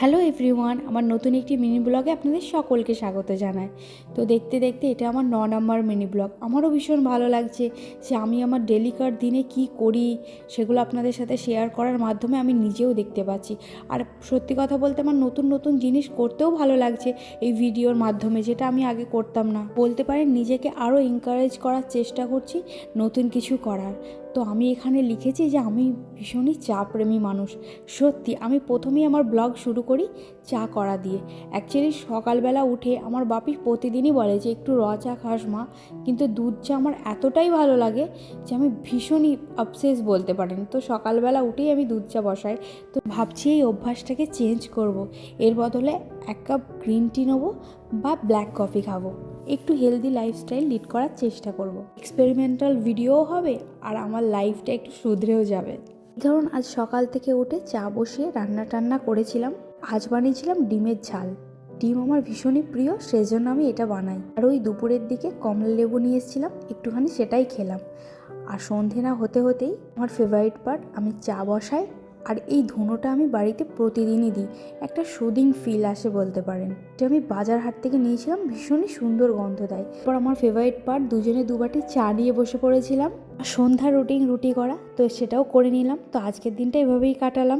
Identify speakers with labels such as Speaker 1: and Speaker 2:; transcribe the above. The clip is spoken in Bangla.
Speaker 1: হ্যালো এভরিওয়ান, আমার নতুন একটি মিনি ব্লগে আপনাদের সকলকে স্বাগত জানাই। তো দেখতে দেখতে এটা আমার 9 নম্বর মিনি ব্লগ। আমারও ভীষণ ভালো লাগছে যে আমি আমার ডেলিকার দিনে কি করি সেগুলো আপনাদের সাথে শেয়ার করার মাধ্যমে আমি নিজেও দেখতে পাচ্ছি। আর সত্যি কথা বলতে আমার নতুন নতুন জিনিস করতেও ভালো লাগছে এই ভিডিওর মাধ্যমে, যেটা আমি আগে করতাম না। বলতে পারেন নিজেকে আরও এনকারেজ করার চেষ্টা করছি নতুন কিছু করার। তো আমি এখানে লিখেছি যে আমি ভীষণই চা প্রেমী মানুষ। সত্যি আমি প্রথমেই আমার ব্লগ শুরু করি চা করা দিয়ে। অ্যাকচুয়ালি সকালবেলা উঠে আমার বাপি প্রতিদিনই বলে যে একটু র চা খাস মা, কিন্তু দুধ চা আমার এতটাই ভালো লাগে যে আমি ভীষণই অবসেস বলতে পারেন। তো সকালবেলা উঠেই আমি দুধ চা বসাই। তো ভাবছি এই অভ্যাসটাকে চেঞ্জ করব। এর বদলে 1 কাপ গ্রিন টি নেবো বা ব্ল্যাক কফি খাবো। একটু হেলদি লাইফস্টাইল লিড করার চেষ্টা করব। এক্সপেরিমেন্টাল ভিডিওও হবে আর আমার লাইফটা একটু শুধরেও যাবে। ধরুন আজ সকাল থেকে উঠে চা বসিয়ে রান্না টান্না করেছিলাম। আজ বানিয়েছিলাম ডিমের ঝাল। ডিম আমার ভীষণই প্রিয়, সেজন্য আমি এটা বানাই। আর ওই দুপুরের দিকে কমলা লেবু নিয়ে এসেছিলাম, একটুখানি সেটাই খেলাম। আর সন্ধে না হতে হতেই আমার ফেভারিট পার্ট, আমি চা বসাই আর এই ধুনোটা আমি বাড়িতে প্রতিদিনই দিই। একটা সুদিং ফিল আসে বলতে পারেন। এটা আমি বাজার হাট থেকে নিয়েছিলাম, ভীষণই সুন্দর গন্ধ দেয়। এরপর আমার ফেভারিট পার্ট, দুজনে দুবাটি চা নিয়ে বসে পড়েছিলাম। সন্ধ্যার রুটি করা, তো সেটাও করে নিলাম। তো আজকের দিনটা এভাবেই কাটালাম।